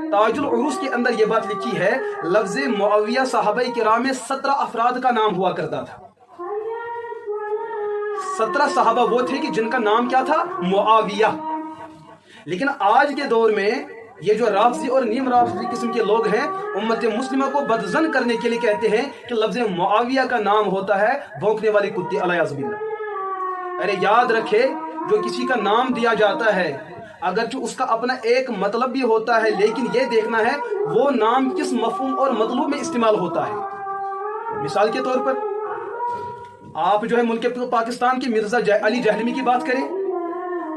ताजुल उरूस के अंदर ये बात लिखी है, लफ्ज मुआविया सहाबाए किराम में 17 अफराद का नाम हुआ करता था। 17 सहाबा वो थे कि जिनका नाम क्या था, मुआविया। लेकिन आज के दौर में ये जो राफजी और नीम राफजी किस्म के लोग हैं, उम्मत मुस्लिमा को बदजन करने के लिए कहते हैं कि लफ्ज मुआविया का नाम होता है भौंकने वाले कुत्ते, अलयाज़बिल्लाह। अरे याद रखे, जो किसी का नाम दिया जाता है अगरचे उसका अपना एक मतलब भी होता है, लेकिन ये देखना है वो नाम किस मफहूम और मतलूब में इस्तेमाल होता है। मिसाल के तौर पर आप जो है मुल्क पाकिस्तान के मिर्जा अली जहलमी की बात करें,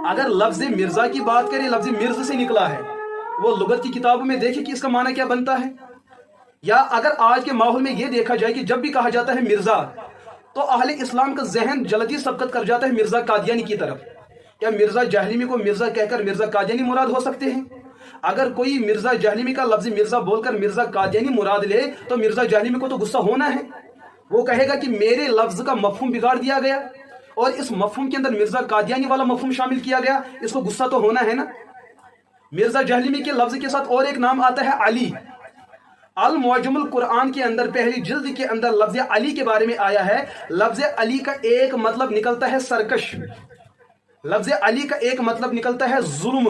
अगर लफ्ज मिर्जा की बात करें, लफ्ज मिर्ज से निकला है, वो लुगत की किताबों में देखे कि इसका माना क्या बनता है। या अगर आज के माहौल में ये देखा जाए कि जब भी कहा जाता है मिर्जा, तो अहले इस्लाम का जहन जल्दी सबकत कर जाता है मिर्जा कादियानी की तरफ। क्या मिर्जा जहलमी को मिर्जा कहकर मिर्जा कादियानी मुराद हो सकते हैं? अगर कोई मिर्जा जहलमी का लफ्ज मिर्जा बोलकर मिर्जा कादियानी मुराद ले, तो मिर्जा जहलमी को तो गुस्सा होना है। वो कहेगा कि मेरे लफ्ज का मफहूम बिगाड़ दिया गया और इस मफहूम के अंदर मिर्जा कादियानी वाला मफहूम शामिल किया गया, इसको गुस्सा तो होना है ना। मिर्जा जहलमी के लफ्ज के साथ और एक नाम आता है अली। अल मुअज्जमुल कुरान के अंदर पहली जिल्द के अंदर लफ्ज अली के बारे में आया है। लफ्ज अली का एक मतलब निकलता है सरकश, लफ्ज अली का एक मतलब निकलता है जुल्म,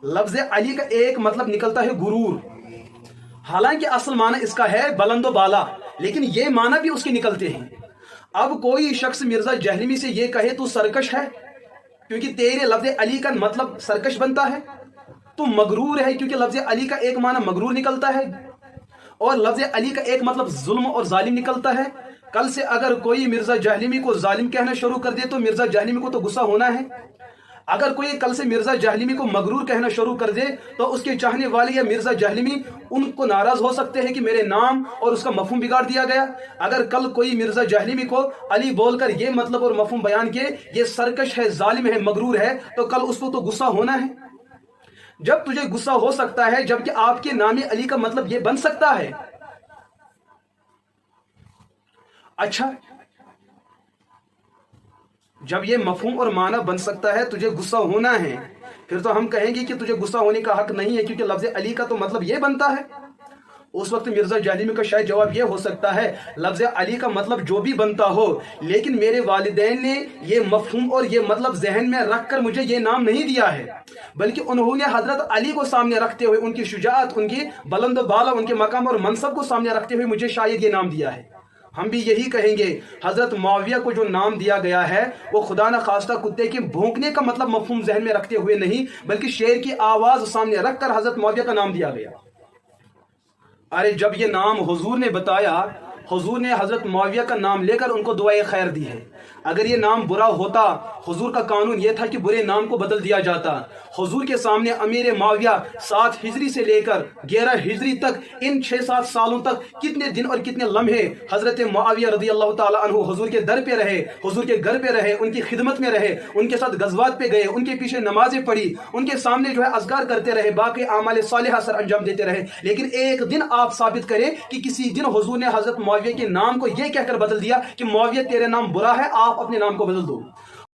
लफ्ज अली का एक मतलब निकलता है गुरूर। हालांकि असल माना इसका है बुलंदो बाला, लेकिन ये माना भी उसके निकलते हैं। अब कोई शख्स मिर्जा जहलमी से ये कहे तू सरकश है क्योंकि तेरे लफ्ज अली का मतलब सरकश बनता है, तू मगरूर है क्योंकि लफ्ज अली का एक माना मगरूर निकलता है, और लफ्ज अली का एक मतलब जुल्म और जालिम निकलता है। कल से अगर कोई मिर्जा जहलमी को जालिम कहना शुरू कर दे तो मिर्जा जहलमी को तो गुस्सा होना है। अगर कोई कल से मिर्जा जहलमी को मगरूर कहना शुरू कर दे तो उसके चाहने वाले या मिर्जा जहलमी उनको नाराज हो सकते हैं कि मेरे नाम और उसका मफहूम बिगाड़ दिया गया। अगर कल कोई मिर्जा जहलमी को अली बोलकर ये मतलब और मफहूम बयान किए ये सरकश है, जालिम है, मगरूर है, तो कल उसको तो गुस्सा होना है। जब तुझे गुस्सा हो सकता है जबकि आपके नाम अली का मतलब यह बन सकता है। अच्छा, जब ये मफहूम और माना बन सकता है तुझे गुस्सा होना है, फिर तो हम कहेंगे कि तुझे गुस्सा होने का हक नहीं है क्योंकि लफ्ज अली का तो मतलब ये बनता है। उस वक्त मिर्जा जहलमी का शायद जवाब ये हो सकता है लफ्ज अली का मतलब जो भी बनता हो, लेकिन मेरे वालिदैन ने ये मफहूम और ये मतलब जहन में रखकर मुझे ये नाम नहीं दिया है, बल्कि उन्होंने हजरत अली को सामने रखते हुए, उनकी शुजाअत, उनकी बुलंद बाला, उनके मकाम और मनसब को सामने रखते हुए मुझे शायद ये नाम दिया है। हम भी यही कहेंगे, हजरत मुआविया को जो नाम दिया गया है वो खुदा न खास्ता कुत्ते के भौंकने का मतलब मफहूम जहन में रखते हुए नहीं, बल्कि शेर की आवाज सामने रखकर हजरत मुआविया का नाम दिया गया। अरे जब ये नाम हुजूर ने बताया, हुजूर ने हजरत मुआविया का नाम लेकर उनको दुआए खैर दी है। अगर ये नाम बुरा होता, हुजूर का कानून ये था कि बुरे नाम को बदल दिया जाता। हुजूर के सामने अमीर मुआविया 7 हिजरी से लेकर 11 हिजरी तक, इन 6-7 सालों तक कितने दिन और कितने लम्हे हजरत मुआविया रज़ी अल्लाह ताला अन्हु हुजूर के दर पे रहे, हुजूर के घर पे रहे, उनकी खिदमत में रहे, उनके साथ गज़वात पे गए, उनके पीछे नमाजें पढ़ी, उनके सामने जो है अज़कार करते रहे, बाकी आमाल सालिहा सर अंजाम देते रहे। लेकिन एक दिन आप साबित करें कि किसी दिन हुजूर ने हजरत मुआविया के नाम को यह कहकर बदल दिया कि मुआविया तेरे नाम बुरा है, आप अपने नाम को बदल दो।